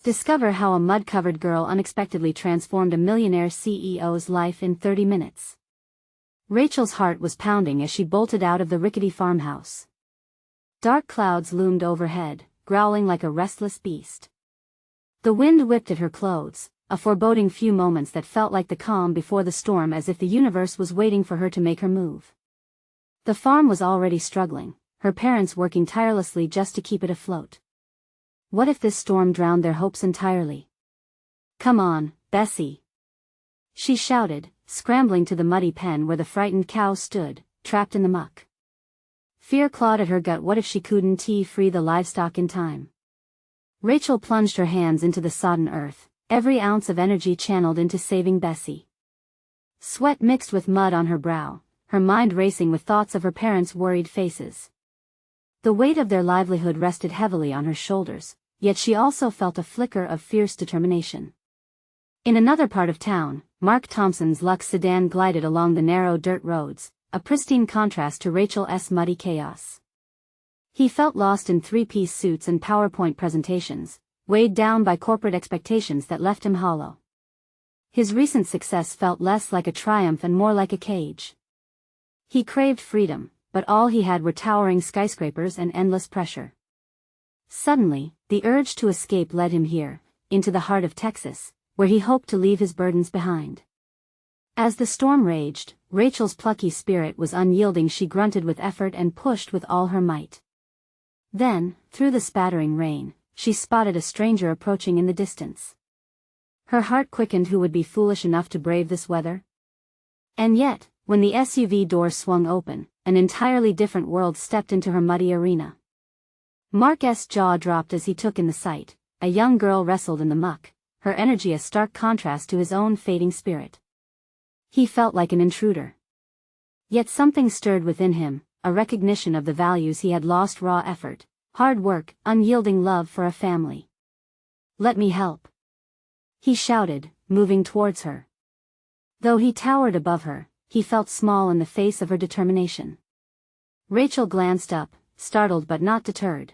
Discover how a mud-covered girl unexpectedly transformed a millionaire CEO's life in 30 minutes. Rachel's heart was pounding as she bolted out of the rickety farmhouse. Dark clouds loomed overhead, growling like a restless beast. The wind whipped at her clothes, a foreboding few moments that felt like the calm before the storm, as if the universe was waiting for her to make her move. The farm was already struggling, her parents working tirelessly just to keep it afloat. What if this storm drowned their hopes entirely? "Come on, Bessie!" she shouted, scrambling to the muddy pen where the frightened cow stood, trapped in the muck. Fear clawed at her gut. What if she couldn't free the livestock in time? Rachel plunged her hands into the sodden earth, every ounce of energy channeled into saving Bessie. Sweat mixed with mud on her brow, her mind racing with thoughts of her parents' worried faces. The weight of their livelihood rested heavily on her shoulders, yet she also felt a flicker of fierce determination. In another part of town, Mark Thompson's Lux sedan glided along the narrow dirt roads, a pristine contrast to Rachel's muddy chaos. He felt lost in three-piece suits and PowerPoint presentations, weighed down by corporate expectations that left him hollow. His recent success felt less like a triumph and more like a cage. He craved freedom, but all he had were towering skyscrapers and endless pressure. Suddenly, the urge to escape led him here, into the heart of Texas, where he hoped to leave his burdens behind. As the storm raged, Rachel's plucky spirit was unyielding. She grunted with effort and pushed with all her might. Then, through the spattering rain, she spotted a stranger approaching in the distance. Her heart quickened. Who would be foolish enough to brave this weather? And yet, when the SUV door swung open, an entirely different world stepped into her muddy arena. Mark's jaw dropped as he took in the sight. A young girl wrestled in the muck, her energy a stark contrast to his own fading spirit. He felt like an intruder. Yet something stirred within him, a recognition of the values he had lost: raw effort, hard work, unyielding love for a family. "Let me help," he shouted, moving towards her. Though he towered above her, he felt small in the face of her determination. Rachel glanced up, startled but not deterred.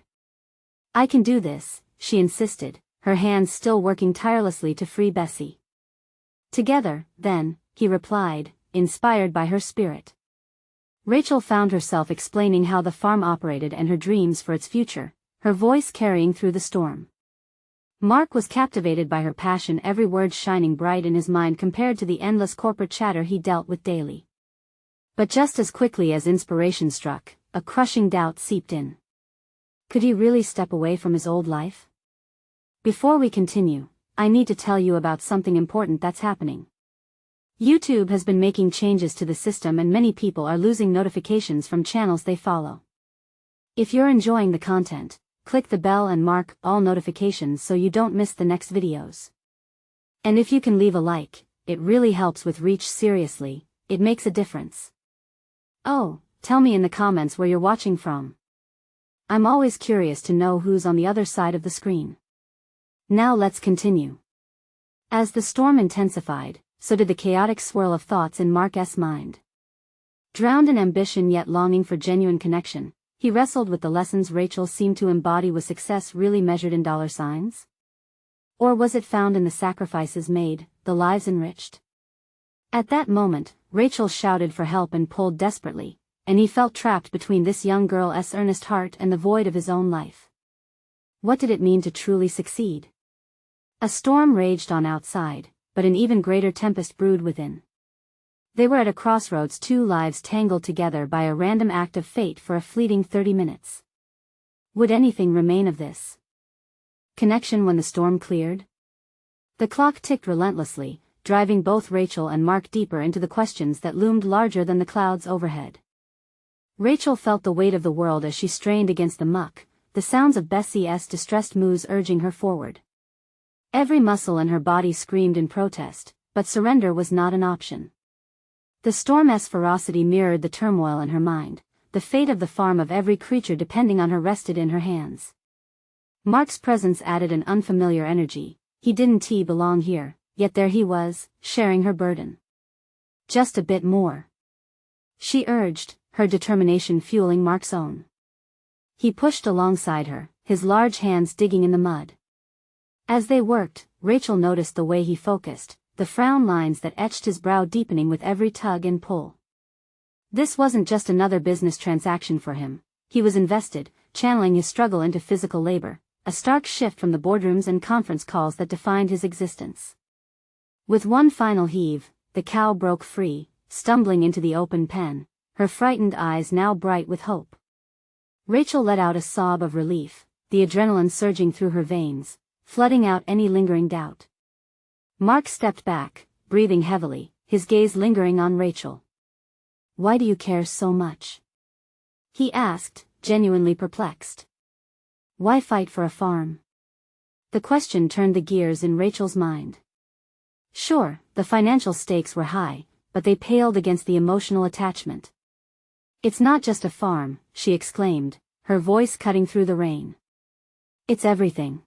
"I can do this," she insisted, her hands still working tirelessly to free Bessie. "Together, then," he replied, inspired by her spirit. Rachel found herself explaining how the farm operated and her dreams for its future, her voice carrying through the storm. Mark was captivated by her passion, every word shining bright in his mind compared to the endless corporate chatter he dealt with daily. But just as quickly as inspiration struck, a crushing doubt seeped in. Could he really step away from his old life? Before we continue, I need to tell you about something important that's happening. YouTube has been making changes to the system and many people are losing notifications from channels they follow. If you're enjoying the content, click the bell and mark all notifications so you don't miss the next videos. And if you can leave a like, it really helps with reach. Seriously, it makes a difference. Oh, tell me in the comments where you're watching from. I'm always curious to know who's on the other side of the screen. Now let's continue. As the storm intensified, so did the chaotic swirl of thoughts in Mark's mind. Drowned in ambition yet longing for genuine connection, he wrestled with the lessons Rachel seemed to embody. Was success really measured in dollar signs? Or was it found in the sacrifices made, the lives enriched? At that moment, Rachel shouted for help and pulled desperately, and he felt trapped between this young girl's earnest heart and the void of his own life. What did it mean to truly succeed? A storm raged on outside, but an even greater tempest brewed within. They were at a crossroads, two lives tangled together by a random act of fate for a fleeting 30 minutes. Would anything remain of this connection when the storm cleared? The clock ticked relentlessly, driving both Rachel and Mark deeper into the questions that loomed larger than the clouds overhead. Rachel felt the weight of the world as she strained against the muck, the sounds of Bessie's distressed moos urging her forward. Every muscle in her body screamed in protest, but surrender was not an option. The storm's ferocity mirrored the turmoil in her mind, the fate of the farm, of every creature depending on her, rested in her hands. Mark's presence added an unfamiliar energy. He didn't belong here, yet there he was, sharing her burden. "Just a bit more," she urged, her determination fueling Mark's own. He pushed alongside her, his large hands digging in the mud. As they worked, Rachel noticed the way he focused, the frown lines that etched his brow deepening with every tug and pull. This wasn't just another business transaction for him. He was invested, channeling his struggle into physical labor, a stark shift from the boardrooms and conference calls that defined his existence. With one final heave, the cow broke free, stumbling into the open pen, her frightened eyes now bright with hope. Rachel let out a sob of relief, the adrenaline surging through her veins, flooding out any lingering doubt. Mark stepped back, breathing heavily, his gaze lingering on Rachel. "Why do you care so much?" he asked, genuinely perplexed. "Why fight for a farm?" The question turned the gears in Rachel's mind. Sure, the financial stakes were high, but they paled against the emotional attachment. "It's not just a farm," she exclaimed, her voice cutting through the rain. "It's everything.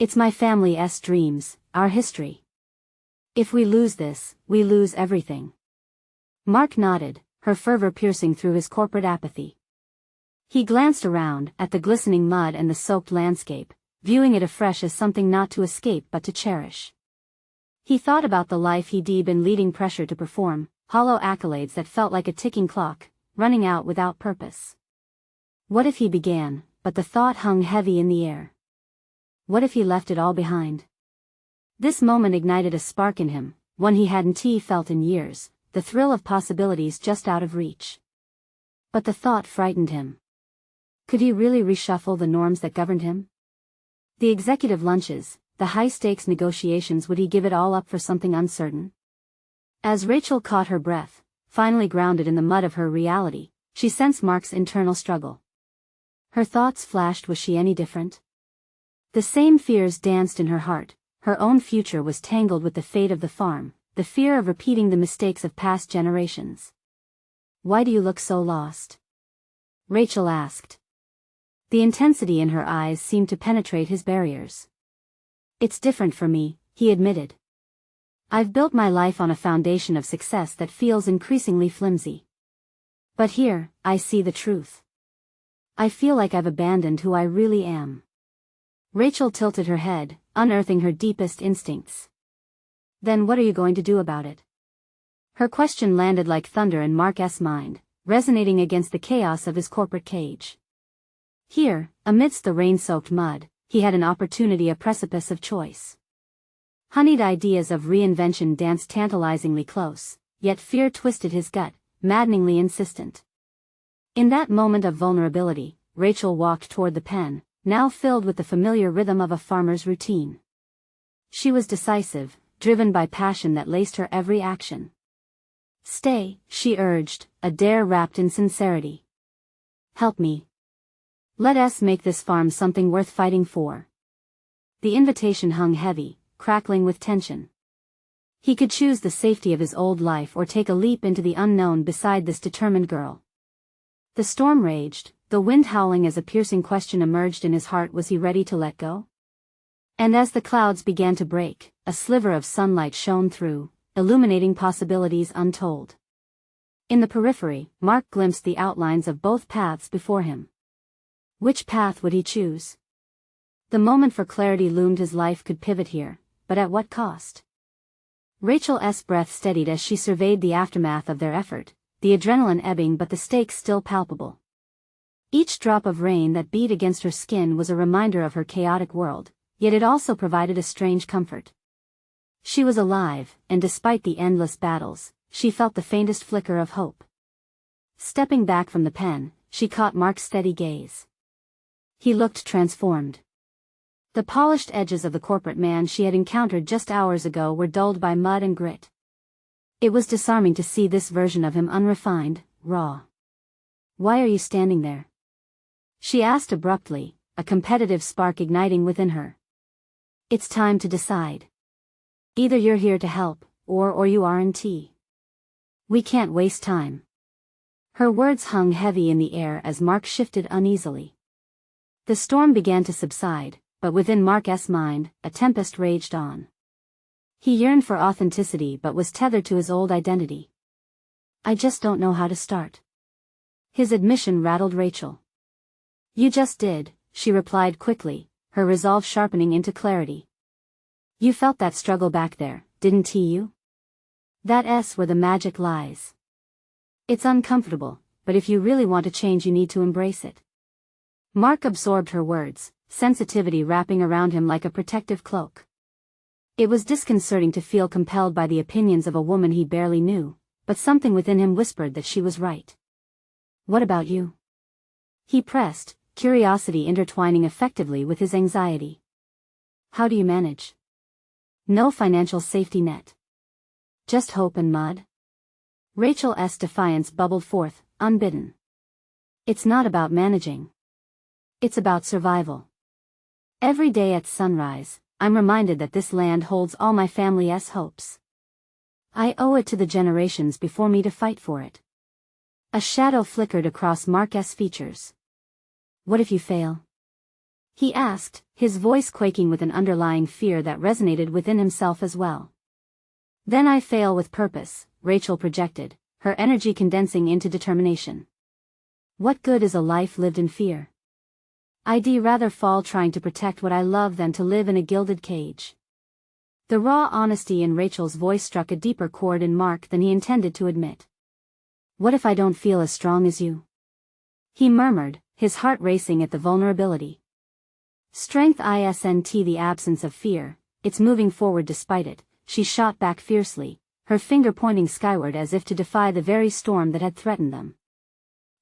It's my family's dreams, our history. If we lose this, we lose everything." Mark nodded, her fervor piercing through his corporate apathy. He glanced around, at the glistening mud and the soaked landscape, viewing it afresh as something not to escape but to cherish. He thought about the life he'd been leading, pressure to perform, hollow accolades that felt like a ticking clock, running out without purpose. What if he began, but the thought hung heavy in the air. What if he left it all behind? This moment ignited a spark in him, one he hadn't felt in years, the thrill of possibilities just out of reach. But the thought frightened him. Could he really reshuffle the norms that governed him? The executive lunches, the high-stakes negotiations, would he give it all up for something uncertain? As Rachel caught her breath, finally grounded in the mud of her reality, she sensed Mark's internal struggle. Her thoughts flashed, was she any different? The same fears danced in her heart. Her own future was tangled with the fate of the farm, the fear of repeating the mistakes of past generations. "Why do you look so lost?" Rachel asked. The intensity in her eyes seemed to penetrate his barriers. "It's different for me," he admitted. "I've built my life on a foundation of success that feels increasingly flimsy. But here, I see the truth. I feel like I've abandoned who I really am." Rachel tilted her head, unearthing her deepest instincts. "Then what are you going to do about it?" Her question landed like thunder in Mark's mind, resonating against the chaos of his corporate cage. Here, amidst the rain-soaked mud, he had an opportunity, a precipice of choice. Honeyed ideas of reinvention danced tantalizingly close, yet fear twisted his gut, maddeningly insistent. In that moment of vulnerability, Rachel walked toward the pen, now filled with the familiar rhythm of a farmer's routine. She was decisive, driven by passion that laced her every action. "Stay," she urged, a dare wrapped in sincerity. "Help me. Let us make this farm something worth fighting for." The invitation hung heavy, crackling with tension. He could choose the safety of his old life or take a leap into the unknown beside this determined girl. The storm raged, the wind howling as a piercing question emerged in his heart: was he ready to let go? And as the clouds began to break, a sliver of sunlight shone through, illuminating possibilities untold. In the periphery, Mark glimpsed the outlines of both paths before him. Which path would he choose? The moment for clarity loomed. His life could pivot here, but at what cost? Rachel's breath steadied as she surveyed the aftermath of their effort, the adrenaline ebbing but the stakes still palpable. Each drop of rain that beat against her skin was a reminder of her chaotic world, yet it also provided a strange comfort. She was alive, and despite the endless battles, she felt the faintest flicker of hope. Stepping back from the pen, she caught Mark's steady gaze. He looked transformed. The polished edges of the corporate man she had encountered just hours ago were dulled by mud and grit. It was disarming to see this version of him, unrefined, raw. "Why are you standing there?" she asked abruptly, a competitive spark igniting within her. "It's time to decide. Either you're here to help, or you aren't. We can't waste time." Her words hung heavy in the air as Mark shifted uneasily. The storm began to subside, but within Mark's mind, a tempest raged on. He yearned for authenticity but was tethered to his old identity. "I just don't know how to start." His admission rattled Rachel. "You just did," she replied quickly, her resolve sharpening into clarity. You felt that struggle back there, didn't you? That's where the magic lies. It's uncomfortable, but if you really want to change you need to embrace it. Mark absorbed her words, sensitivity wrapping around him like a protective cloak. It was disconcerting to feel compelled by the opinions of a woman he barely knew, but something within him whispered that she was right. What about you? He pressed, curiosity intertwining effectively with his anxiety. How do you manage? No financial safety net. Just hope and mud? Rachel's defiance bubbled forth, unbidden. It's not about managing. It's about survival. Every day at sunrise, I'm reminded that this land holds all my family's hopes. I owe it to the generations before me to fight for it. A shadow flickered across Mark's features. What if you fail? He asked, his voice quaking with an underlying fear that resonated within himself as well. Then I fail with purpose, Rachel projected, her energy condensing into determination. What good is a life lived in fear? I'd rather fall trying to protect what I love than to live in a gilded cage. The raw honesty in Rachel's voice struck a deeper chord in Mark than he intended to admit. What if I don't feel as strong as you? He murmured, his heart racing at the vulnerability. Strength isn't the absence of fear, it's moving forward despite it, she shot back fiercely, her finger pointing skyward as if to defy the very storm that had threatened them.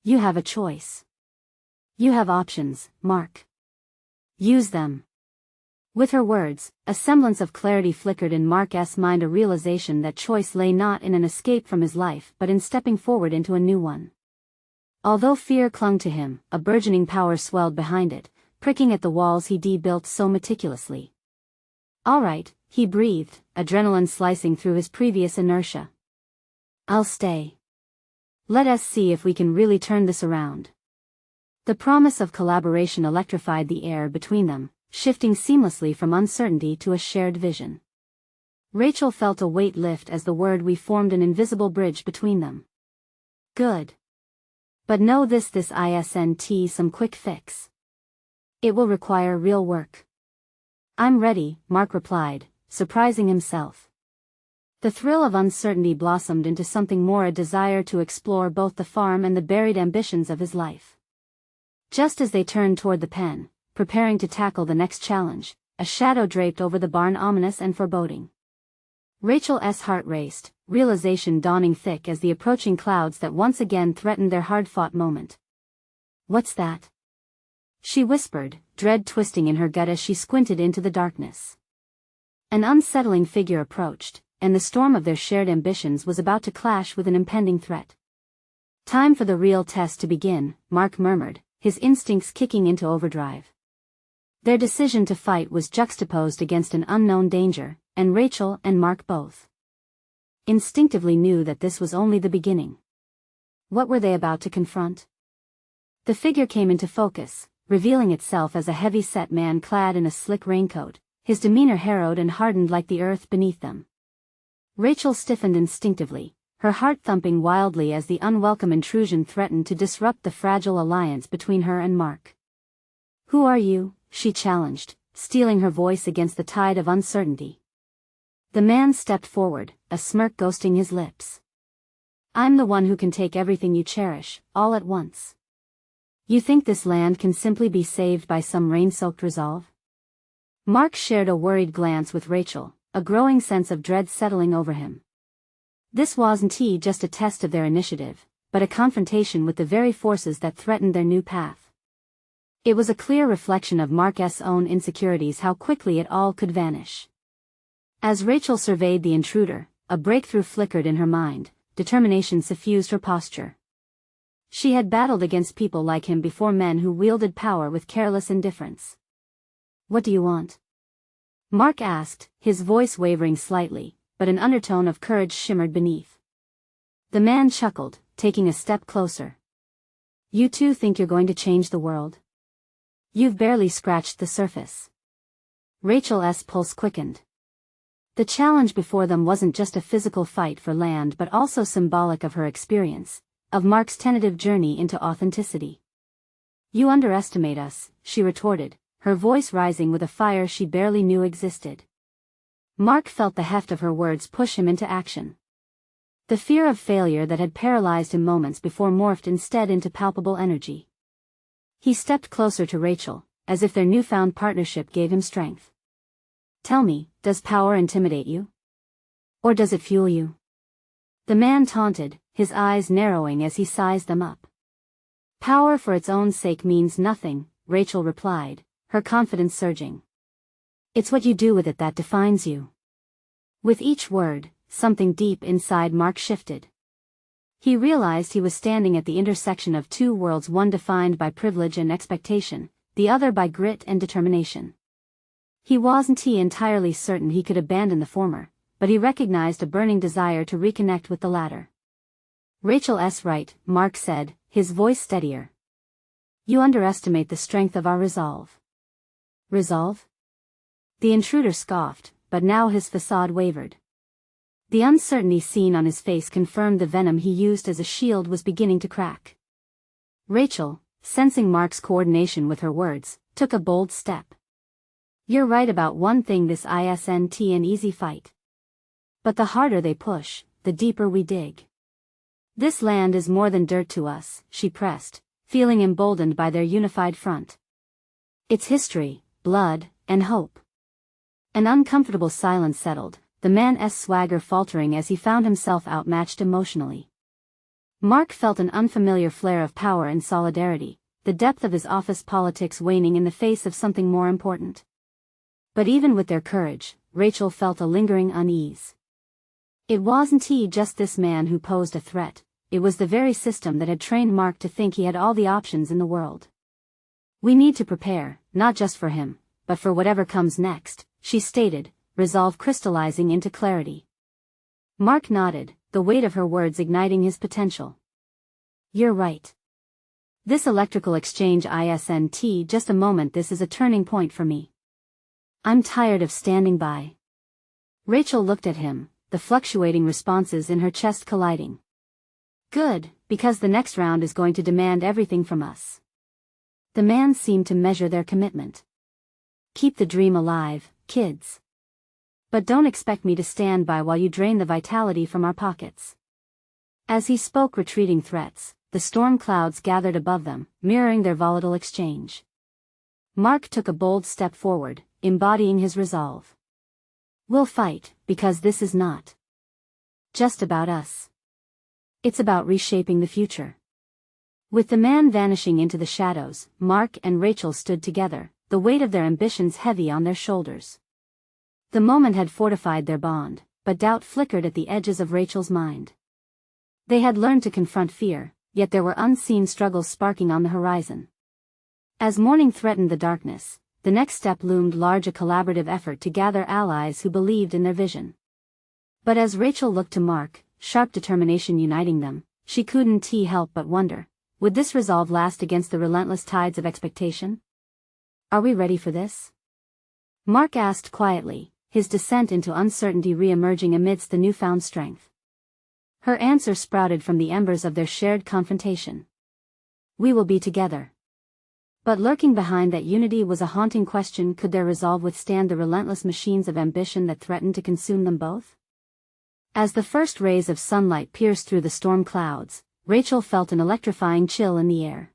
You have a choice. You have options, Mark. Use them. With her words, a semblance of clarity flickered in Mark's mind, a realization that choice lay not in an escape from his life but in stepping forward into a new one. Although fear clung to him, a burgeoning power swelled behind it, pricking at the walls he'd built so meticulously. All right, he breathed, adrenaline slicing through his previous inertia. I'll stay. Let us see if we can really turn this around. The promise of collaboration electrified the air between them, shifting seamlessly from uncertainty to a shared vision. Rachel felt a weight lift as the word "we" formed an invisible bridge between them. Good. But know this isn't some quick fix. It will require real work. I'm ready, Mark replied, surprising himself. The thrill of uncertainty blossomed into something more, a desire to explore both the farm and the buried ambitions of his life. Just as they turned toward the pen, preparing to tackle the next challenge, a shadow draped over the barn, ominous and foreboding. Rachel's heart raced, realization dawning thick as the approaching clouds that once again threatened their hard-fought moment. What's that? She whispered, dread twisting in her gut as she squinted into the darkness. An unsettling figure approached, and the storm of their shared ambitions was about to clash with an impending threat. Time for the real test to begin, Mark murmured, his instincts kicking into overdrive. Their decision to fight was juxtaposed against an unknown danger, and Rachel and Mark both instinctively knew that this was only the beginning. What were they about to confront? The figure came into focus, revealing itself as a heavy-set man clad in a slick raincoat, his demeanor harrowed and hardened like the earth beneath them. Rachel stiffened instinctively, her heart thumping wildly as the unwelcome intrusion threatened to disrupt the fragile alliance between her and Mark. Who are you? She challenged, steeling her voice against the tide of uncertainty. The man stepped forward, a smirk ghosting his lips. I'm the one who can take everything you cherish, all at once. You think this land can simply be saved by some rain-soaked resolve? Mark shared a worried glance with Rachel, a growing sense of dread settling over him. This wasn't just a test of their initiative, but a confrontation with the very forces that threatened their new path. It was a clear reflection of Mark's own insecurities how quickly it all could vanish. As Rachel surveyed the intruder, a breakthrough flickered in her mind, determination suffused her posture. She had battled against people like him before, men who wielded power with careless indifference. What do you want? Mark asked, his voice wavering slightly, but an undertone of courage shimmered beneath. The man chuckled, taking a step closer. You two think you're going to change the world? You've barely scratched the surface. Rachel's pulse quickened. The challenge before them wasn't just a physical fight for land but also symbolic of her experience, of Mark's tentative journey into authenticity. You underestimate us, she retorted, her voice rising with a fire she barely knew existed. Mark felt the heft of her words push him into action. The fear of failure that had paralyzed him moments before morphed instead into palpable energy. He stepped closer to Rachel, as if their newfound partnership gave him strength. "Tell me, does power intimidate you? Or does it fuel you?" The man taunted, his eyes narrowing as he sized them up. "Power for its own sake means nothing," Rachel replied, her confidence surging. "It's what you do with it that defines you." With each word, something deep inside Mark shifted. He realized he was standing at the intersection of two worlds, one defined by privilege and expectation, the other by grit and determination. He wasn't entirely certain he could abandon the former, but he recognized a burning desire to reconnect with the latter. "Rachel's right," Mark said, his voice steadier. "You underestimate the strength of our resolve." "Resolve?" The intruder scoffed, but now his facade wavered. The uncertainty seen on his face confirmed the venom he used as a shield was beginning to crack. Rachel, sensing Mark's coordination with her words, took a bold step. "You're right about one thing, this isn't an easy fight. But the harder they push, the deeper we dig. This land is more than dirt to us," she pressed, feeling emboldened by their unified front. "It's history, blood, and hope." An uncomfortable silence settled, the man's swagger faltering as he found himself outmatched emotionally. Mark felt an unfamiliar flare of power and solidarity, the depth of his office politics waning in the face of something more important. But even with their courage, Rachel felt a lingering unease. It wasn't just this man who posed a threat, it was the very system that had trained Mark to think he had all the options in the world. "We need to prepare, not just for him, but for whatever comes next," she stated, resolve crystallizing into clarity. Mark nodded, the weight of her words igniting his potential. "You're right. This electrical exchange isn't just a moment, this is a turning point for me. I'm tired of standing by." Rachel looked at him, the fluctuating responses in her chest colliding. "Good, because the next round is going to demand everything from us." The man seemed to measure their commitment. "Keep the dream alive, kids. But don't expect me to stand by while you drain the vitality from our pockets." As he spoke retreating threats, the storm clouds gathered above them, mirroring their volatile exchange. Mark took a bold step forward, embodying his resolve. "We'll fight, because this is not just about us. It's about reshaping the future." With the man vanishing into the shadows, Mark and Rachel stood together, the weight of their ambitions heavy on their shoulders. The moment had fortified their bond, but doubt flickered at the edges of Rachel's mind. They had learned to confront fear, yet there were unseen struggles sparking on the horizon. As morning threatened the darkness, the next step loomed large, a collaborative effort to gather allies who believed in their vision. But as Rachel looked to Mark, sharp determination uniting them, she couldn't help but wonder, would this resolve last against the relentless tides of expectation? "Are we ready for this?" Mark asked quietly, his descent into uncertainty re-emerging amidst the newfound strength. Her answer sprouted from the embers of their shared confrontation. "We will be together." But lurking behind that unity was a haunting question: could their resolve withstand the relentless machines of ambition that threatened to consume them both? As the first rays of sunlight pierced through the storm clouds, Rachel felt an electrifying chill in the air.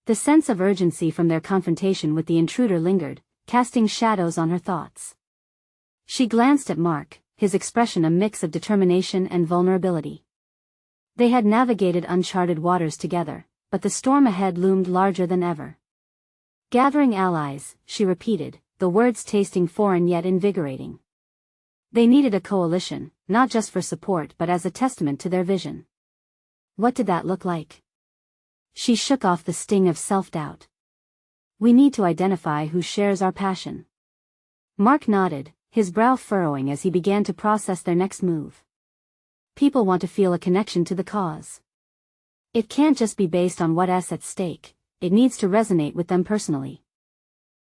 The sense of urgency from their confrontation with the intruder lingered, casting shadows on her thoughts. She glanced at Mark, his expression a mix of determination and vulnerability. They had navigated uncharted waters together, but the storm ahead loomed larger than ever. "Gathering allies," she repeated, the words tasting foreign yet invigorating. They needed a coalition, not just for support but as a testament to their vision. What did that look like? She shook off the sting of self-doubt. "We need to identify who shares our passion." Mark nodded, his brow furrowing as he began to process their next move. "People want to feel a connection to the cause. It can't just be based on what's at stake, it needs to resonate with them personally."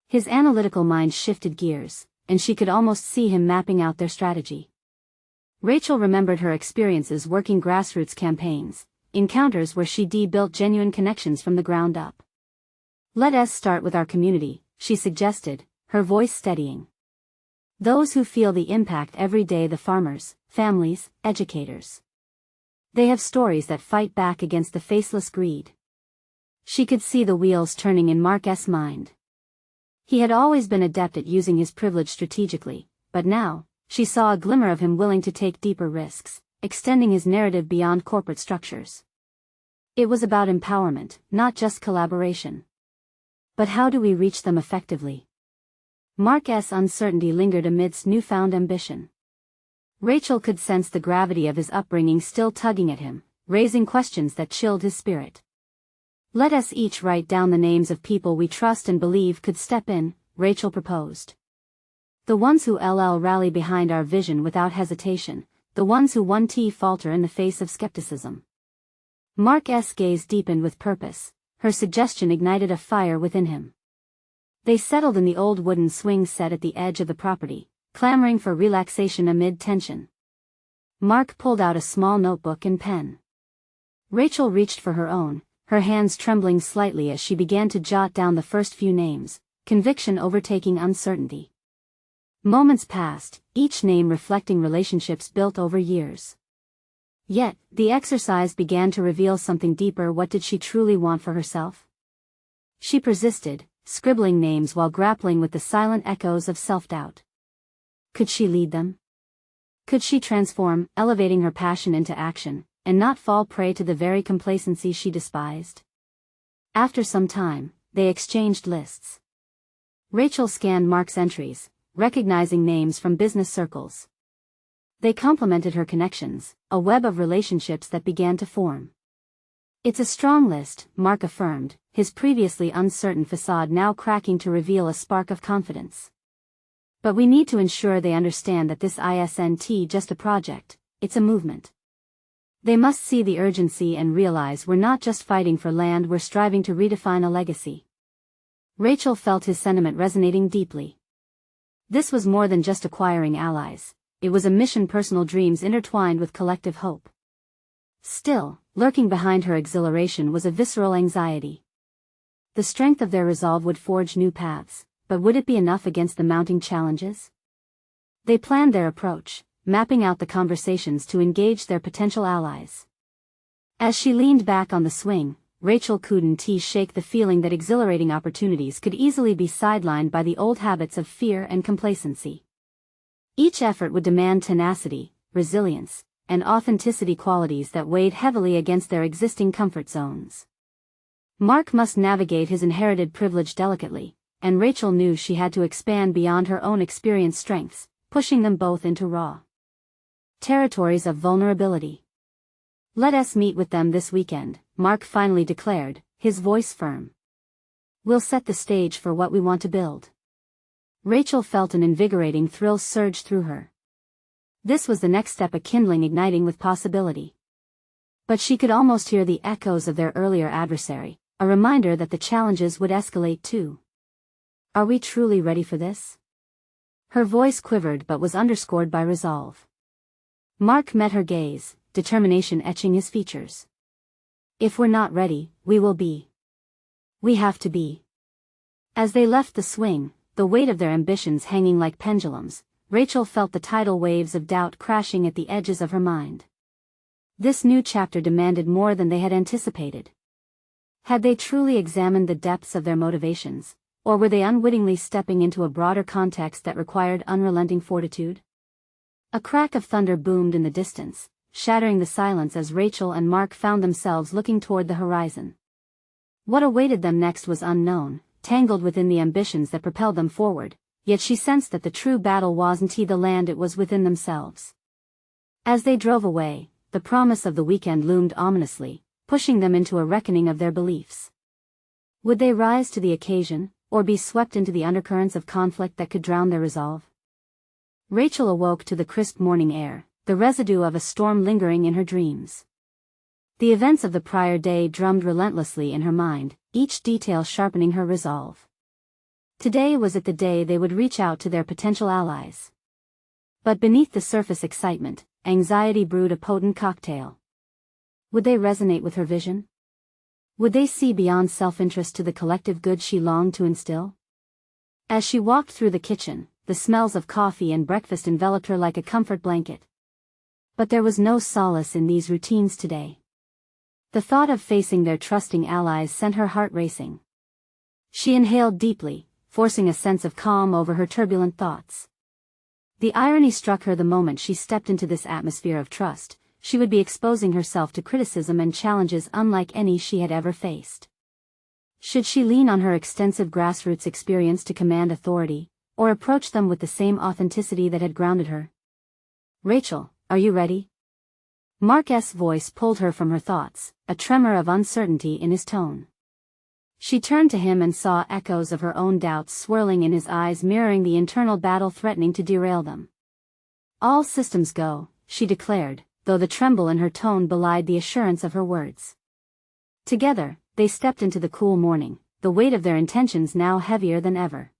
His analytical mind shifted gears, and she could almost see him mapping out their strategy. Rachel remembered her experiences working grassroots campaigns, encounters where she built genuine connections from the ground up. "Let us start with our community," she suggested, her voice steadying. Those who feel the impact every day: the farmers, families, educators. They have stories that fight back against the faceless greed. She could see the wheels turning in Mark's mind. He had always been adept at using his privilege strategically, but now, she saw a glimmer of him willing to take deeper risks, extending his narrative beyond corporate structures. It was about empowerment, not just collaboration. But how do we reach them effectively? Mark's uncertainty lingered amidst newfound ambition. Rachel could sense the gravity of his upbringing still tugging at him, raising questions that chilled his spirit. "Let us each write down the names of people we trust and believe could step in," Rachel proposed. "The ones who rally behind our vision without hesitation, the ones who won't falter in the face of skepticism." Mark's gaze deepened with purpose. Her suggestion ignited a fire within him. They settled in the old wooden swing set at the edge of the property, clamoring for relaxation amid tension. Mark pulled out a small notebook and pen. Rachel reached for her own, her hands trembling slightly as she began to jot down the first few names, conviction overtaking uncertainty. Moments passed, each name reflecting relationships built over years. Yet, the exercise began to reveal something deeper. What did she truly want for herself? She persisted, scribbling names while grappling with the silent echoes of self-doubt. Could she lead them? Could she transform, elevating her passion into action, and not fall prey to the very complacency she despised? After some time, they exchanged lists. Rachel scanned Mark's entries, recognizing names from business circles. They complemented her connections, a web of relationships that began to form. "It's a strong list," Mark affirmed, his previously uncertain facade now cracking to reveal a spark of confidence. "But we need to ensure they understand that this isn't just a project, it's a movement. They must see the urgency and realize we're not just fighting for land, we're striving to redefine a legacy." Rachel felt his sentiment resonating deeply. This was more than just acquiring allies. It was a mission, personal dreams intertwined with collective hope. Still, lurking behind her exhilaration was a visceral anxiety. The strength of their resolve would forge new paths, but would it be enough against the mounting challenges? They planned their approach, mapping out the conversations to engage their potential allies. As she leaned back on the swing, Rachel couldn't shake the feeling that exhilarating opportunities could easily be sidelined by the old habits of fear and complacency. Each effort would demand tenacity, resilience, and authenticity, qualities that weighed heavily against their existing comfort zones. Mark must navigate his inherited privilege delicately, and Rachel knew she had to expand beyond her own experienced strengths, pushing them both into raw territories of vulnerability. "Let us meet with them this weekend," Mark finally declared, his voice firm. "We'll set the stage for what we want to build." Rachel felt an invigorating thrill surge through her. This was the next step, a kindling igniting with possibility. But she could almost hear the echoes of their earlier adversary, a reminder that the challenges would escalate too. "Are we truly ready for this?" Her voice quivered but was underscored by resolve. Mark met her gaze, determination etching his features. "If we're not ready, we will be. We have to be." As they left the swing, the weight of their ambitions hanging like pendulums, Rachel felt the tidal waves of doubt crashing at the edges of her mind. This new chapter demanded more than they had anticipated. Had they truly examined the depths of their motivations, or were they unwittingly stepping into a broader context that required unrelenting fortitude? A crack of thunder boomed in the distance, shattering the silence as Rachel and Mark found themselves looking toward the horizon. What awaited them next was unknown, tangled within the ambitions that propelled them forward, yet she sensed that the true battle wasn't the land, it was within themselves. As they drove away, the promise of the weekend loomed ominously, pushing them into a reckoning of their beliefs. Would they rise to the occasion, or be swept into the undercurrents of conflict that could drown their resolve? Rachel awoke to the crisp morning air, the residue of a storm lingering in her dreams. The events of the prior day drummed relentlessly in her mind, each detail sharpening her resolve. Today was it the day they would reach out to their potential allies. But beneath the surface excitement, anxiety brewed a potent cocktail. Would they resonate with her vision? Would they see beyond self-interest to the collective good she longed to instill? As she walked through the kitchen, the smells of coffee and breakfast enveloped her like a comfort blanket. But there was no solace in these routines today. The thought of facing their trusting allies sent her heart racing. She inhaled deeply, forcing a sense of calm over her turbulent thoughts. The irony struck her the moment she stepped into this atmosphere of trust. She would be exposing herself to criticism and challenges unlike any she had ever faced. Should she lean on her extensive grassroots experience to command authority, or approach them with the same authenticity that had grounded her? "Rachel, are you ready?" Mark's voice pulled her from her thoughts, a tremor of uncertainty in his tone. She turned to him and saw echoes of her own doubts swirling in his eyes, mirroring the internal battle threatening to derail them. "All systems go," she declared, though the tremble in her tone belied the assurance of her words. Together, they stepped into the cool morning, the weight of their intentions now heavier than ever.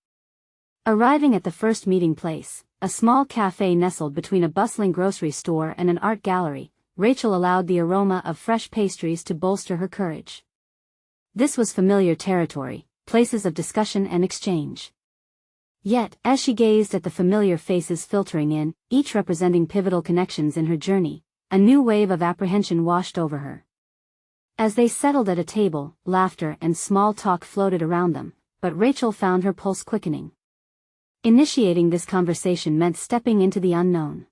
Arriving at the first meeting place, a small cafe nestled between a bustling grocery store and an art gallery, Rachel allowed the aroma of fresh pastries to bolster her courage. This was familiar territory, places of discussion and exchange. Yet, as she gazed at the familiar faces filtering in, each representing pivotal connections in her journey, a new wave of apprehension washed over her. As they settled at a table, laughter and small talk floated around them, but Rachel found her pulse quickening. Initiating this conversation meant stepping into the unknown.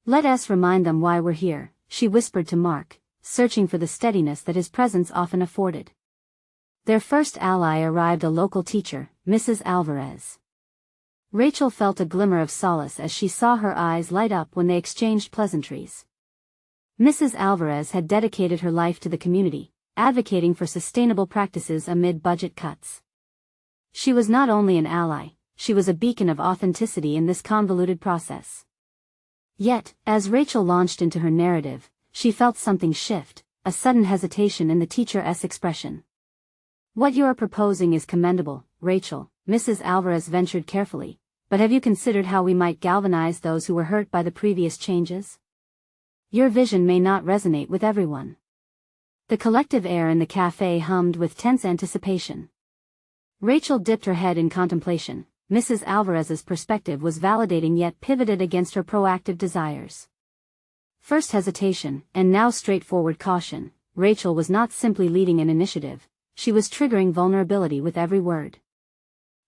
"Let us remind them why we're here," she whispered to Mark, searching for the steadiness that his presence often afforded. Their first ally arrived, a local teacher, Mrs. Alvarez. Rachel felt a glimmer of solace as she saw her eyes light up when they exchanged pleasantries. Mrs. Alvarez had dedicated her life to the community, advocating for sustainable practices amid budget cuts. She was not only an ally, she was a beacon of authenticity in this convoluted process. Yet, as Rachel launched into her narrative, she felt something shift, a sudden hesitation in the teacher's expression. "What you are proposing is commendable, Rachel," Mrs. Alvarez ventured carefully, "but have you considered how we might galvanize those who were hurt by the previous changes? Your vision may not resonate with everyone." The collective air in the cafe hummed with tense anticipation. Rachel dipped her head in contemplation. Mrs. Alvarez's perspective was validating yet pivoted against her proactive desires. First hesitation, and now straightforward caution. Rachel was not simply leading an initiative, she was triggering vulnerability with every word.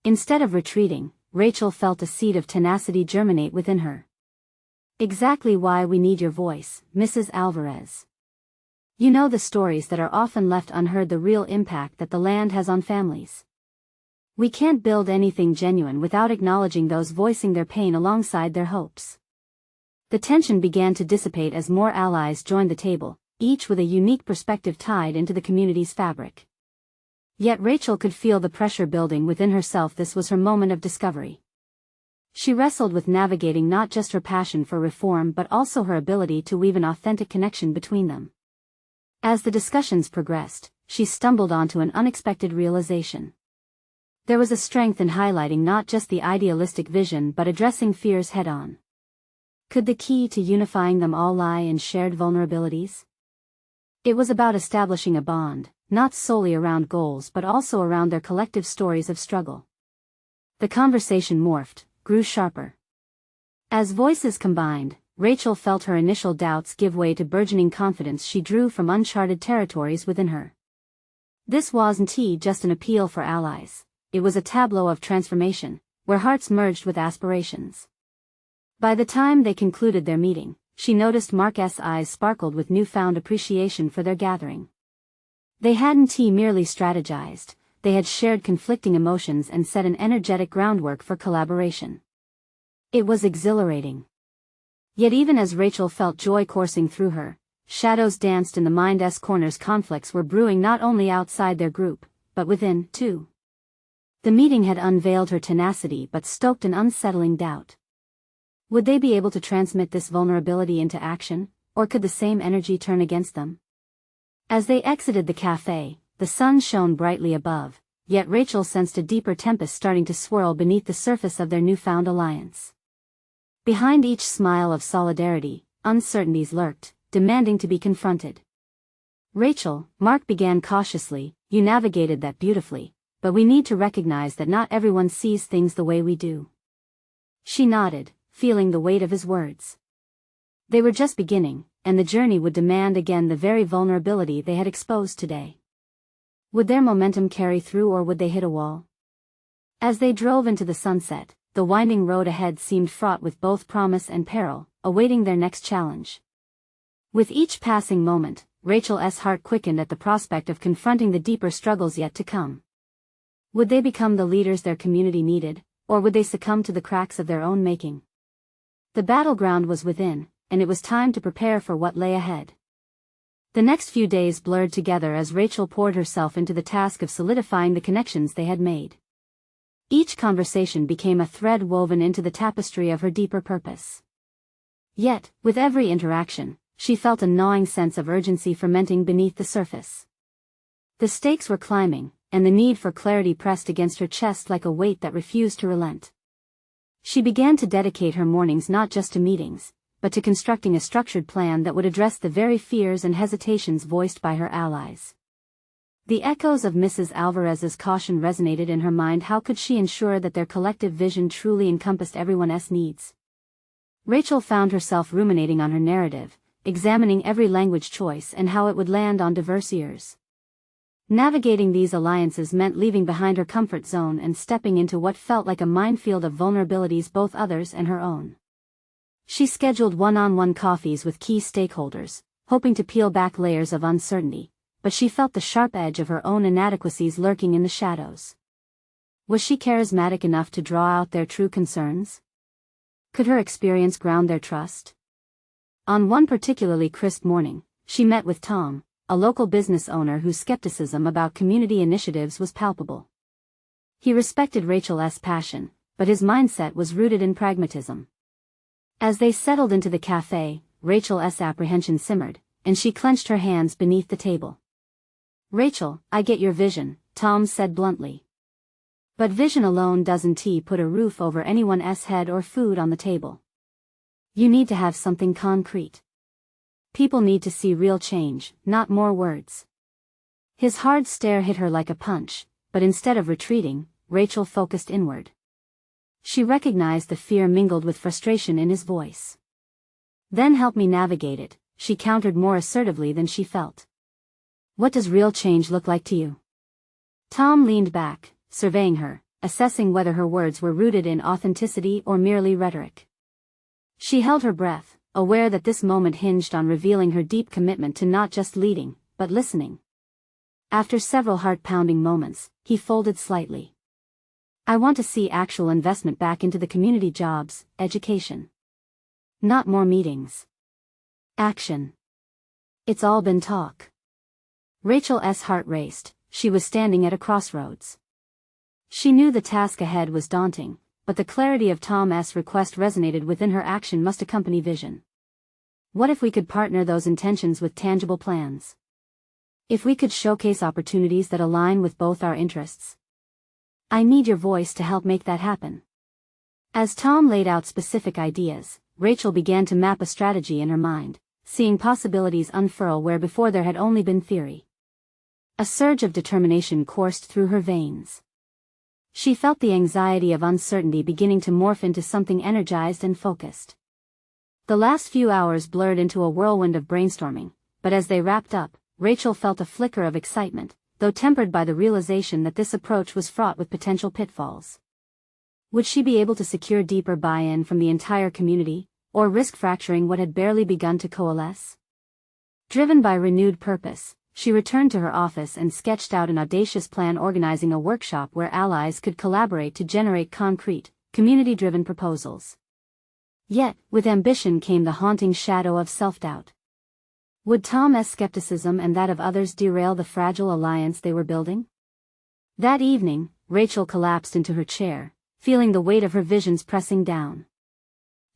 Instead of retreating, Rachel felt a seed of tenacity germinate within her. "Exactly why we need your voice, Mrs. Alvarez. You know the stories that are often left unheard, the real impact that the land has on families. We can't build anything genuine without acknowledging those voicing their pain alongside their hopes." The tension began to dissipate as more allies joined the table, each with a unique perspective tied into the community's fabric. Yet Rachel could feel the pressure building within herself. This was her moment of discovery. She wrestled with navigating not just her passion for reform but also her ability to weave an authentic connection between them. As the discussions progressed, she stumbled onto an unexpected realization. There was a strength in highlighting not just the idealistic vision but addressing fears head-on. Could the key to unifying them all lie in shared vulnerabilities? It was about establishing a bond, not solely around goals but also around their collective stories of struggle. The conversation morphed, grew sharper. As voices combined, Rachel felt her initial doubts give way to burgeoning confidence she drew from uncharted territories within her. This wasn't just an appeal for allies, it was a tableau of transformation, where hearts merged with aspirations. By the time they concluded their meeting, she noticed Mark's eyes sparkled with newfound appreciation for their gathering. They hadn't merely strategized, they had shared conflicting emotions and set an energetic groundwork for collaboration. It was exhilarating. Yet even as Rachel felt joy coursing through her, shadows danced in the mind's corners. Conflicts were brewing not only outside their group, but within, too. The meeting had unveiled her tenacity but stoked an unsettling doubt. Would they be able to transmit this vulnerability into action, or could the same energy turn against them? As they exited the cafe, the sun shone brightly above, yet Rachel sensed a deeper tempest starting to swirl beneath the surface of their newfound alliance. Behind each smile of solidarity, uncertainties lurked, demanding to be confronted. "Rachel," Mark began cautiously, "you navigated that beautifully, but we need to recognize that not everyone sees things the way we do." She nodded, feeling the weight of his words. They were just beginning, and the journey would demand again the very vulnerability they had exposed today. Would their momentum carry through, or would they hit a wall? As they drove into the sunset, the winding road ahead seemed fraught with both promise and peril, awaiting their next challenge. With each passing moment, Rachel's heart quickened at the prospect of confronting the deeper struggles yet to come. Would they become the leaders their community needed, or would they succumb to the cracks of their own making? The battleground was within, and it was time to prepare for what lay ahead. The next few days blurred together as Rachel poured herself into the task of solidifying the connections they had made. Each conversation became a thread woven into the tapestry of her deeper purpose. Yet, with every interaction, she felt a gnawing sense of urgency fermenting beneath the surface. The stakes were climbing, and the need for clarity pressed against her chest like a weight that refused to relent. She began to dedicate her mornings not just to meetings, but to constructing a structured plan that would address the very fears and hesitations voiced by her allies. The echoes of Mrs. Alvarez's caution resonated in her mind. How could she ensure that their collective vision truly encompassed everyone's needs? Rachel found herself ruminating on her narrative, examining every language choice and how it would land on diverse ears. Navigating these alliances meant leaving behind her comfort zone and stepping into what felt like a minefield of vulnerabilities, both others and her own. She scheduled one-on-one coffees with key stakeholders, hoping to peel back layers of uncertainty, but she felt the sharp edge of her own inadequacies lurking in the shadows. Was she charismatic enough to draw out their true concerns? Could her experience ground their trust? On one particularly crisp morning, she met with Tom, a local business owner whose skepticism about community initiatives was palpable. He respected Rachel's passion, but his mindset was rooted in pragmatism. As they settled into the cafe, Rachel's apprehension simmered, and she clenched her hands beneath the table. "Rachel, I get your vision," Tom said bluntly. "But vision alone doesn't put a roof over anyone's head or food on the table. You need to have something concrete. People need to see real change, not more words." His hard stare hit her like a punch, but instead of retreating, Rachel focused inward. She recognized the fear mingled with frustration in his voice. "Then help me navigate it," she countered more assertively than she felt. "What does real change look like to you?" Tom leaned back, surveying her, assessing whether her words were rooted in authenticity or merely rhetoric. She held her breath, aware that this moment hinged on revealing her deep commitment to not just leading, but listening. After several heart-pounding moments, he folded slightly. "I want to see actual investment back into the community, jobs, education. Not more meetings. Action. It's all been talk." Rachel's heart raced. She was standing at a crossroads. She knew the task ahead was daunting, but the clarity of Tom's request resonated within her. Action must accompany vision. What if we could partner those intentions with tangible plans? If we could showcase opportunities that align with both our interests? I need your voice to help make that happen. As Tom laid out specific ideas, Rachel began to map a strategy in her mind, seeing possibilities unfurl where before there had only been theory. A surge of determination coursed through her veins. She felt the anxiety of uncertainty beginning to morph into something energized and focused. The last few hours blurred into a whirlwind of brainstorming, but as they wrapped up, Rachel felt a flicker of excitement, though tempered by the realization that this approach was fraught with potential pitfalls. Would she be able to secure deeper buy-in from the entire community, or risk fracturing what had barely begun to coalesce? Driven by renewed purpose, she returned to her office and sketched out an audacious plan, organizing a workshop where allies could collaborate to generate concrete, community-driven proposals. Yet, with ambition came the haunting shadow of self-doubt. Would Tom's skepticism and that of others derail the fragile alliance they were building? That evening, Rachel collapsed into her chair, feeling the weight of her visions pressing down.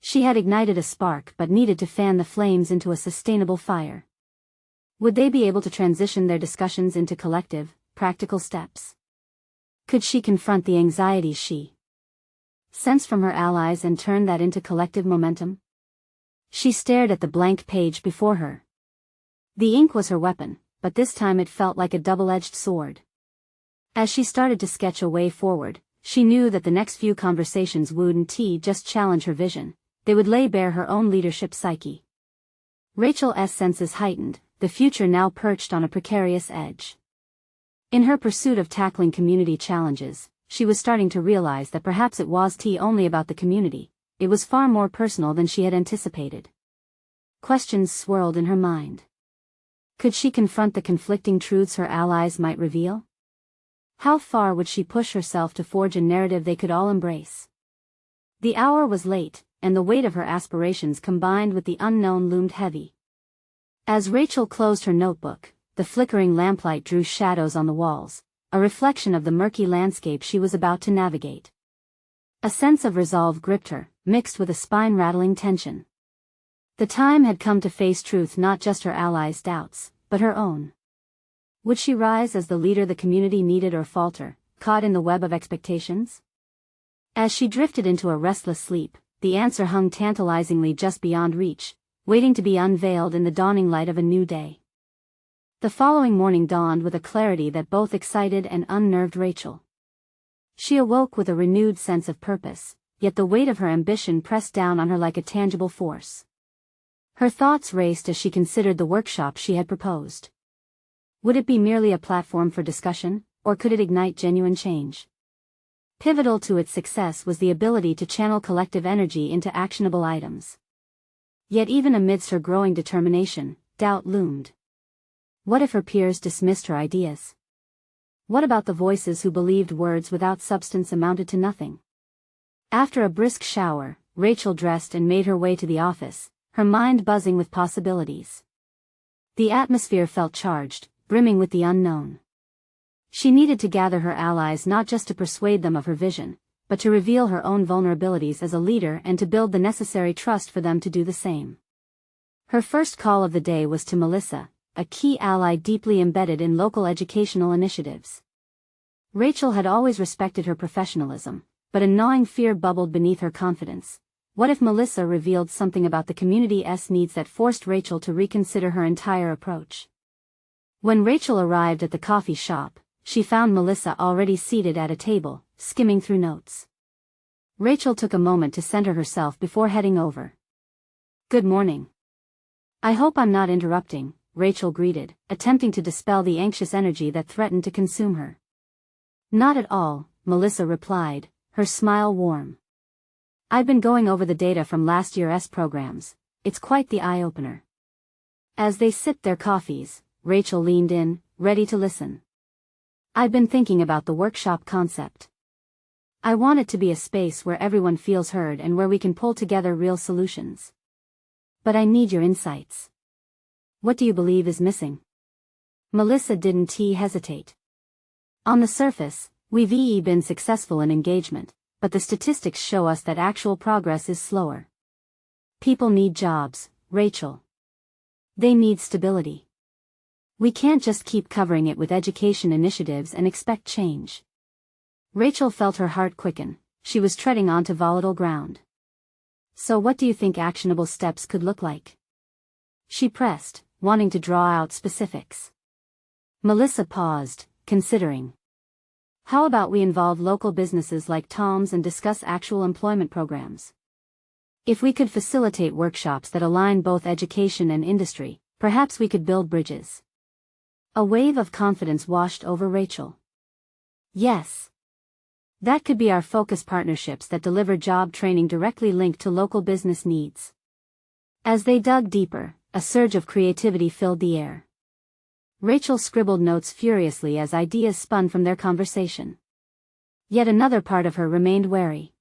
She had ignited a spark but needed to fan the flames into a sustainable fire. Would they be able to transition their discussions into collective, practical steps? Could she confront the anxiety she sensed from her allies and turn that into collective momentum? She stared at the blank page before her. The ink was her weapon, but this time it felt like a double-edged sword. As she started to sketch a way forward, she knew that the next few conversations wouldn't just challenge her vision, they would lay bare her own leadership psyche. Rachel's senses heightened, the future now perched on a precarious edge. In her pursuit of tackling community challenges, she was starting to realize that perhaps it wasn't only about the community, it was far more personal than she had anticipated. Questions swirled in her mind. Could she confront the conflicting truths her allies might reveal? How far would she push herself to forge a narrative they could all embrace? The hour was late, and the weight of her aspirations combined with the unknown loomed heavy. As Rachel closed her notebook, the flickering lamplight drew shadows on the walls, a reflection of the murky landscape she was about to navigate. A sense of resolve gripped her, mixed with a spine-rattling tension. The time had come to face truth, not just her allies' doubts, but her own. Would she rise as the leader the community needed or falter, caught in the web of expectations? As she drifted into a restless sleep, the answer hung tantalizingly just beyond reach, waiting to be unveiled in the dawning light of a new day. The following morning dawned with a clarity that both excited and unnerved Rachel. She awoke with a renewed sense of purpose, yet the weight of her ambition pressed down on her like a tangible force. Her thoughts raced as she considered the workshop she had proposed. Would it be merely a platform for discussion, or could it ignite genuine change? Pivotal to its success was the ability to channel collective energy into actionable items. Yet even amidst her growing determination, doubt loomed. What if her peers dismissed her ideas? What about the voices who believed words without substance amounted to nothing? After a brisk shower, Rachel dressed and made her way to the office, her mind buzzing with possibilities. The atmosphere felt charged, brimming with the unknown. She needed to gather her allies not just to persuade them of her vision, but to reveal her own vulnerabilities as a leader and to build the necessary trust for them to do the same. Her first call of the day was to Melissa, a key ally deeply embedded in local educational initiatives. Rachel had always respected her professionalism, but a gnawing fear bubbled beneath her confidence. What if Melissa revealed something about the community's needs that forced Rachel to reconsider her entire approach? When Rachel arrived at the coffee shop, she found Melissa already seated at a table, skimming through notes. Rachel took a moment to center herself before heading over. "Good morning. I hope I'm not interrupting," Rachel greeted, attempting to dispel the anxious energy that threatened to consume her. "Not at all," Melissa replied, her smile warm. "I've been going over the data from last year's programs. It's quite the eye-opener." As they sipped their coffees, Rachel leaned in, ready to listen. "I've been thinking about the workshop concept. I want it to be a space where everyone feels heard and where we can pull together real solutions. But I need your insights. What do you believe is missing?" Melissa didn't hesitate. "On the surface, we've been successful in engagement, but the statistics show us that actual progress is slower. People need jobs, Rachel. They need stability. We can't just keep covering it with education initiatives and expect change." Rachel felt her heart quicken. She was treading onto volatile ground. "So what do you think actionable steps could look like?" she pressed, wanting to draw out specifics. Melissa paused, considering. "How about we involve local businesses like Tom's and discuss actual employment programs? If we could facilitate workshops that align both education and industry, perhaps we could build bridges." A wave of confidence washed over Rachel. "Yes. That could be our focus, partnerships that deliver job training directly linked to local business needs." As they dug deeper, a surge of creativity filled the air. Rachel scribbled notes furiously as ideas spun from their conversation. Yet another part of her remained wary.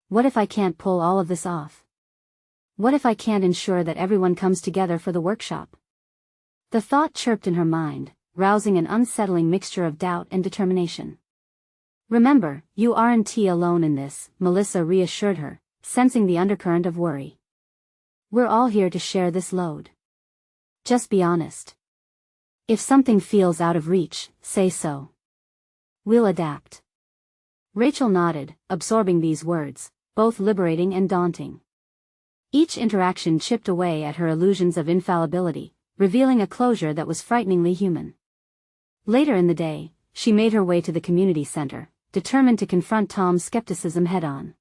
What if I can't pull all of this off? What if I can't ensure that everyone comes together for the workshop? The thought chirped in her mind, rousing an unsettling mixture of doubt and determination. "Remember, you aren't alone in this," Melissa reassured her, sensing the undercurrent of worry. "We're all here to share this load. Just be honest. If something feels out of reach, say so. We'll adapt." Rachel nodded, absorbing these words, both liberating and daunting. Each interaction chipped away at her illusions of infallibility, revealing a closure that was frighteningly human. Later in the day, she made her way to the community center, determined to confront Tom's skepticism head-on.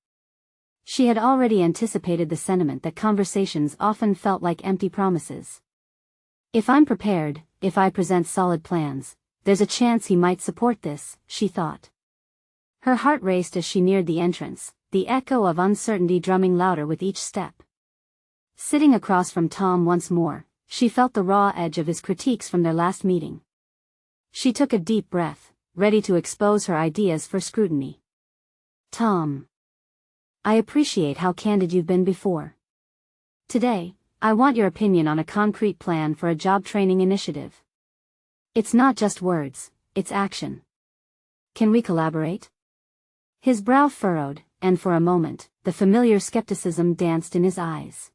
She had already anticipated the sentiment that conversations often felt like empty promises. If I'm prepared, if I present solid plans, there's a chance he might support this, she thought. Her heart raced as she neared the entrance, the echo of uncertainty drumming louder with each step. Sitting across from Tom once more, she felt the raw edge of his critiques from their last meeting. She took a deep breath, ready to expose her ideas for scrutiny. Tom. I appreciate how candid you've been before. Today, I want your opinion on a concrete plan for a job training initiative. It's not just words, it's action. Can we collaborate? His brow furrowed, and for a moment, the familiar skepticism danced in his eyes.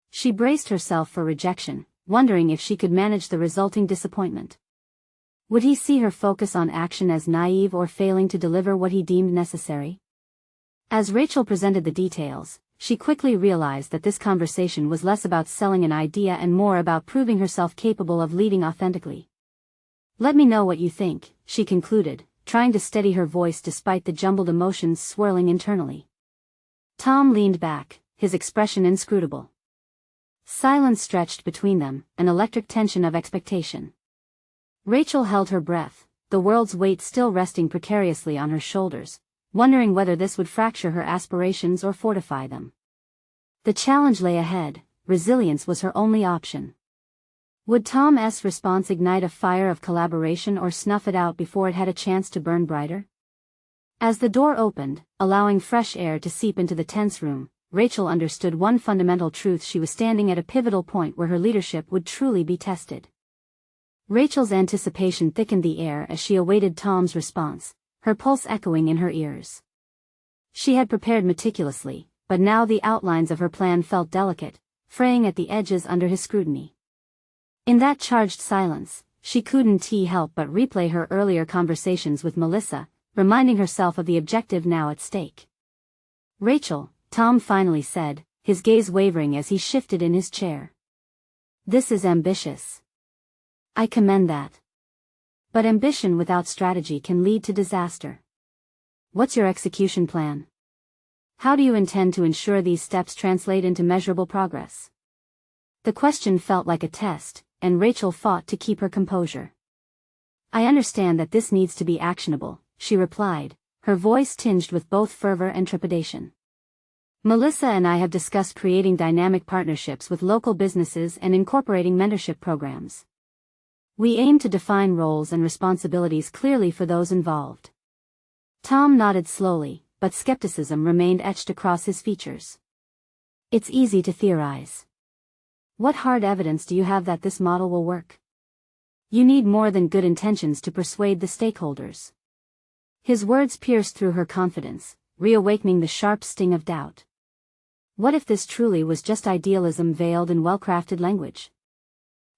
She braced herself for rejection, wondering if she could manage the resulting disappointment. Would he see her focus on action as naive or failing to deliver what he deemed necessary? As Rachel presented the details, she quickly realized that this conversation was less about selling an idea and more about proving herself capable of leading authentically. Let me know what you think, she concluded, trying to steady her voice despite the jumbled emotions swirling internally. Tom leaned back, his expression inscrutable. Silence stretched between them, an electric tension of expectation. Rachel held her breath, the world's weight still resting precariously on her shoulders, wondering whether this would fracture her aspirations or fortify them. The challenge lay ahead, resilience was her only option. Would Tom's response ignite a fire of collaboration or snuff it out before it had a chance to burn brighter? As the door opened, allowing fresh air to seep into the tense room, Rachel understood one fundamental truth: she was standing at a pivotal point where her leadership would truly be tested. Rachel's anticipation thickened the air as she awaited Tom's response, her pulse echoing in her ears. She had prepared meticulously, but now the outlines of her plan felt delicate, fraying at the edges under his scrutiny. In that charged silence, she couldn't help but replay her earlier conversations with Melissa, reminding herself of the objective now at stake. Rachel, Tom finally said, his gaze wavering as he shifted in his chair. This is ambitious. I commend that. But ambition without strategy can lead to disaster. What's your execution plan? How do you intend to ensure these steps translate into measurable progress? The question felt like a test, and Rachel fought to keep her composure. I understand that this needs to be actionable, she replied, her voice tinged with both fervor and trepidation. Melissa and I have discussed creating dynamic partnerships with local businesses and incorporating mentorship programs. We aim to define roles and responsibilities clearly for those involved. Tom nodded slowly, but skepticism remained etched across his features. It's easy to theorize. What hard evidence do you have that this model will work? You need more than good intentions to persuade the stakeholders. His words pierced through her confidence, reawakening the sharp sting of doubt. What if this truly was just idealism veiled in well-crafted language?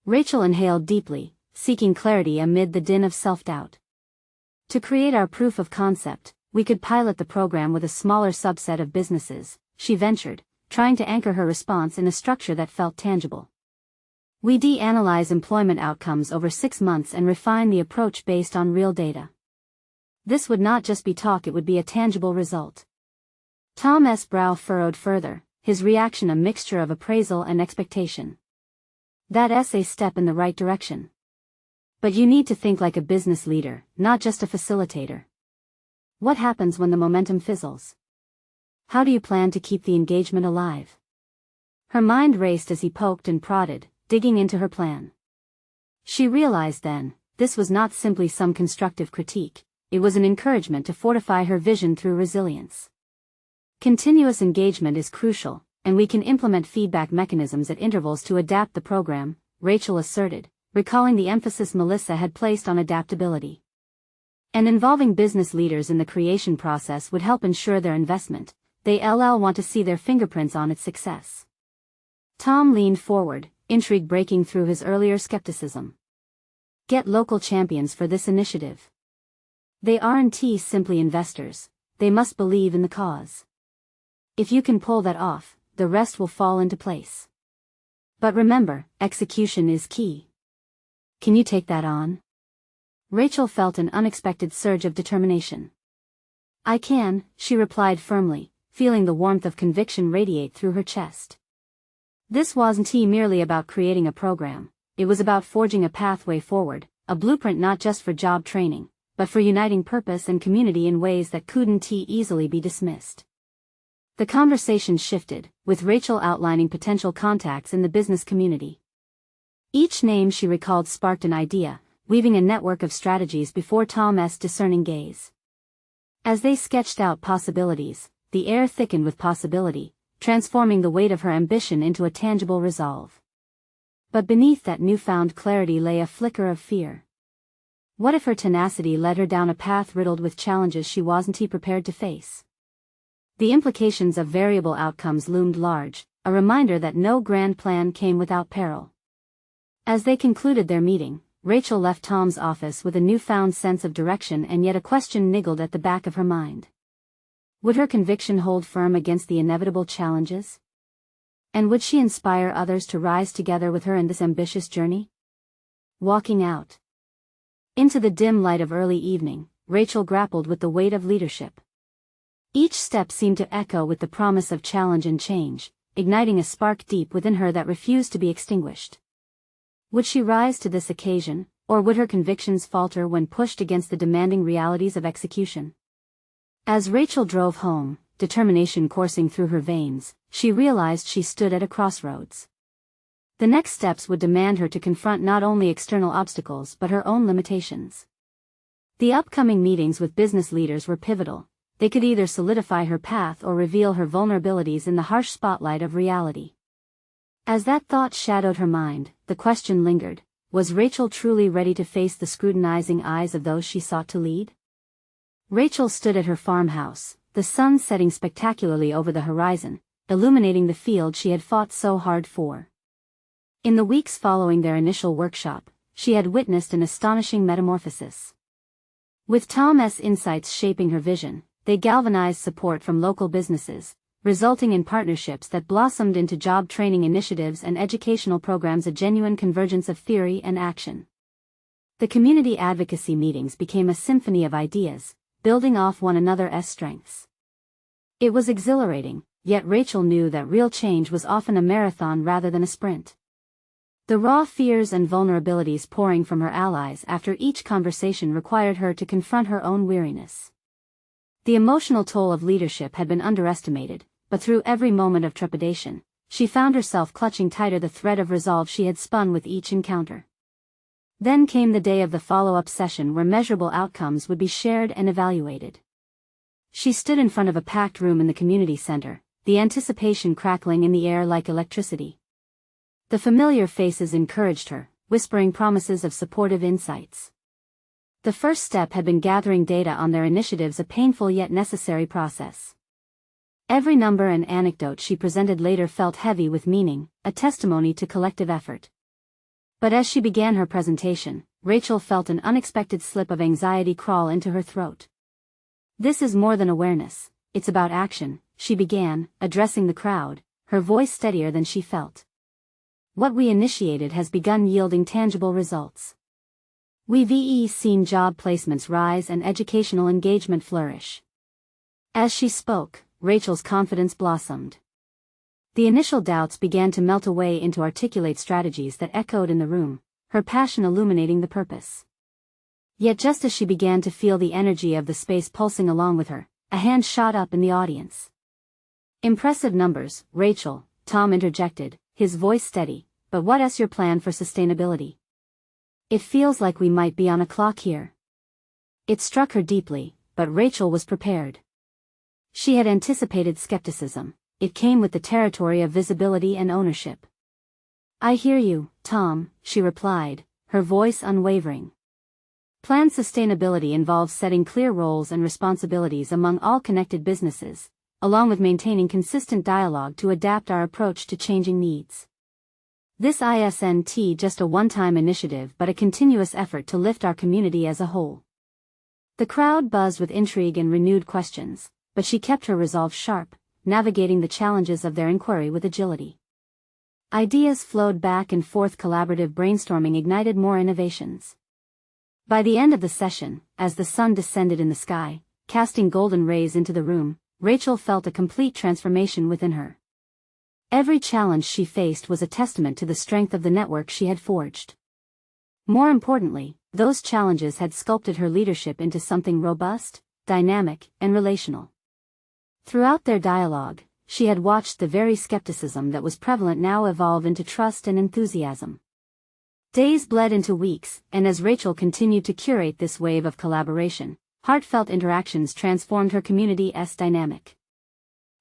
Rachel inhaled deeply, seeking clarity amid the din of self-doubt. To create our proof of concept, we could pilot the program with a smaller subset of businesses, she ventured, trying to anchor her response in a structure that felt tangible. We analyze employment outcomes over 6 months and refine the approach based on real data. This would not just be talk, it would be a tangible result. Tom's brow furrowed further, his reaction a mixture of appraisal and expectation. That's a step in the right direction. But you need to think like a business leader, not just a facilitator. What happens when the momentum fizzles? How do you plan to keep the engagement alive? Her mind raced as he poked and prodded, digging into her plan. She realized then, this was not simply some constructive critique, it was an encouragement to fortify her vision through resilience. Continuous engagement is crucial, and we can implement feedback mechanisms at intervals to adapt the program, Rachel asserted, recalling the emphasis Melissa had placed on adaptability. And involving business leaders in the creation process would help ensure their investment. They want to see their fingerprints on its success. Tom leaned forward, intrigue breaking through his earlier skepticism. Get local champions for this initiative. They aren't simply investors, they must believe in the cause. If you can pull that off, the rest will fall into place. But remember, execution is key. Can you take that on? Rachel felt an unexpected surge of determination. "I can," she replied firmly, feeling the warmth of conviction radiate through her chest. This wasn't merely about creating a program, it was about forging a pathway forward, a blueprint not just for job training, but for uniting purpose and community in ways that couldn't easily be dismissed. The conversation shifted, with Rachel outlining potential contacts in the business community. Each name she recalled sparked an idea, weaving a network of strategies before Tom's discerning gaze. As they sketched out possibilities, the air thickened with possibility, transforming the weight of her ambition into a tangible resolve. But beneath that newfound clarity lay a flicker of fear. What if her tenacity led her down a path riddled with challenges she wasn't prepared to face? The implications of variable outcomes loomed large, a reminder that no grand plan came without peril. As they concluded their meeting, Rachel left Tom's office with a newfound sense of direction, and yet a question niggled at the back of her mind. Would her conviction hold firm against the inevitable challenges? And would she inspire others to rise together with her in this ambitious journey? Walking out into the dim light of early evening, Rachel grappled with the weight of leadership. Each step seemed to echo with the promise of challenge and change, igniting a spark deep within her that refused to be extinguished. Would she rise to this occasion, or would her convictions falter when pushed against the demanding realities of execution? As Rachel drove home, determination coursing through her veins, she realized she stood at a crossroads. The next steps would demand her to confront not only external obstacles but her own limitations. The upcoming meetings with business leaders were pivotal. They could either solidify her path or reveal her vulnerabilities in the harsh spotlight of reality. As that thought shadowed her mind, the question lingered: was Rachel truly ready to face the scrutinizing eyes of those she sought to lead? Rachel stood at her farmhouse, the sun setting spectacularly over the horizon, illuminating the field she had fought so hard for. In the weeks following their initial workshop, she had witnessed an astonishing metamorphosis. With Tom's insights shaping her vision, they galvanized support from local businesses, resulting in partnerships that blossomed into job training initiatives and educational programs, a genuine convergence of theory and action. The community advocacy meetings became a symphony of ideas, building off one another's strengths. It was exhilarating, yet Rachel knew that real change was often a marathon rather than a sprint. The raw fears and vulnerabilities pouring from her allies after each conversation required her to confront her own weariness. The emotional toll of leadership had been underestimated, but through every moment of trepidation, she found herself clutching tighter the thread of resolve she had spun with each encounter. Then came the day of the follow-up session, where measurable outcomes would be shared and evaluated. She stood in front of a packed room in the community center, the anticipation crackling in the air like electricity. The familiar faces encouraged her, whispering promises of supportive insights. The first step had been gathering data on their initiatives, a painful yet necessary process. Every number and anecdote she presented later felt heavy with meaning, a testimony to collective effort. But as she began her presentation, Rachel felt an unexpected slip of anxiety crawl into her throat. "This is more than awareness, it's about action," she began, addressing the crowd, her voice steadier than she felt. "What we initiated has begun yielding tangible results. We've seen job placements rise and educational engagement flourish." As she spoke, Rachel's confidence blossomed. The initial doubts began to melt away into articulate strategies that echoed in the room, her passion illuminating the purpose. Yet just as she began to feel the energy of the space pulsing along with her, a hand shot up in the audience. "Impressive numbers, Rachel," Tom interjected, his voice steady, "but what's your plan for sustainability? It feels like we might be on a clock here." It struck her deeply, but Rachel was prepared. She had anticipated skepticism. It came with the territory of visibility and ownership. "I hear you, Tom," she replied, her voice unwavering. Planned sustainability involves setting clear roles and responsibilities among all connected businesses, along with maintaining consistent dialogue to adapt our approach to changing needs. This isn't just a one-time initiative but a continuous effort to lift our community as a whole. The crowd buzzed with intrigue and renewed questions, but she kept her resolve sharp, navigating the challenges of their inquiry with agility. Ideas flowed back and forth, collaborative brainstorming ignited more innovations. By the end of the session, as the sun descended in the sky, casting golden rays into the room, Rachel felt a complete transformation within her. Every challenge she faced was a testament to the strength of the network she had forged. More importantly, those challenges had sculpted her leadership into something robust, dynamic, and relational. Throughout their dialogue, she had watched the very skepticism that was prevalent now evolve into trust and enthusiasm. Days bled into weeks, and as Rachel continued to curate this wave of collaboration, heartfelt interactions transformed her community's dynamic.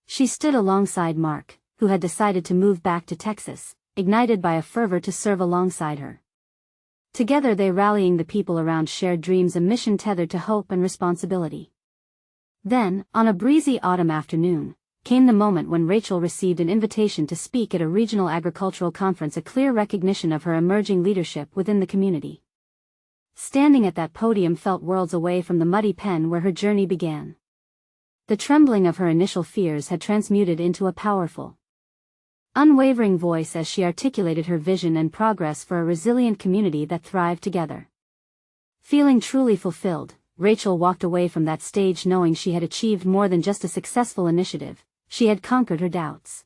She stood alongside Mark, who had decided to move back to Texas, ignited by a fervor to serve alongside her. Together they rallying the people around shared dreams, a mission tethered to hope and responsibility. Then, on a breezy autumn afternoon, came the moment when Rachel received an invitation to speak at a regional agricultural conference, a clear recognition of her emerging leadership within the community. Standing at that podium felt worlds away from the muddy pen where her journey began. The trembling of her initial fears had transmuted into a powerful, unwavering voice as she articulated her vision and progress for a resilient community that thrived together. Feeling truly fulfilled, Rachel walked away from that stage knowing she had achieved more than just a successful initiative. She had conquered her doubts.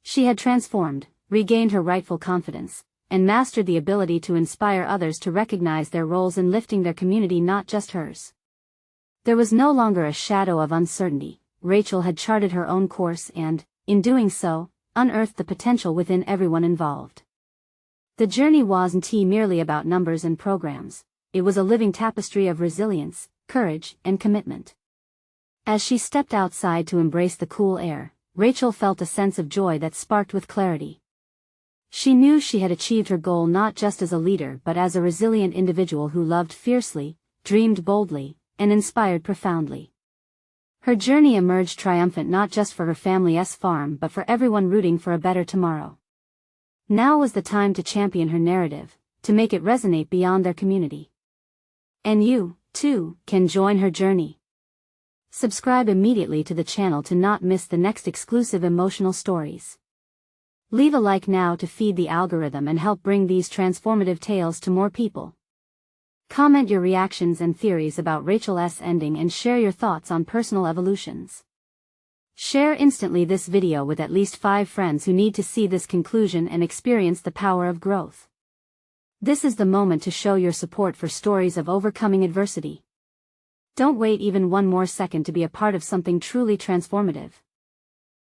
She had transformed, regained her rightful confidence, and mastered the ability to inspire others to recognize their roles in lifting their community, not just hers. There was no longer a shadow of uncertainty. Rachel had charted her own course and, in doing so, unearthed the potential within everyone involved. The journey wasn't merely about numbers and programs. It was a living tapestry of resilience, courage, and commitment. As she stepped outside to embrace the cool air, Rachel felt a sense of joy that sparked with clarity. She knew she had achieved her goal not just as a leader but as a resilient individual who loved fiercely, dreamed boldly, and inspired profoundly. Her journey emerged triumphant not just for her family's farm but for everyone rooting for a better tomorrow. Now was the time to champion her narrative, to make it resonate beyond their community. And you, too, can join her journey. Subscribe immediately to the channel to not miss the next exclusive emotional stories. Leave a like now to feed the algorithm and help bring these transformative tales to more people. Comment your reactions and theories about Rachel's ending and share your thoughts on personal evolutions. Share instantly this video with at least 5 friends who need to see this conclusion and experience the power of growth. This is the moment to show your support for stories of overcoming adversity. Don't wait even one more second to be a part of something truly transformative.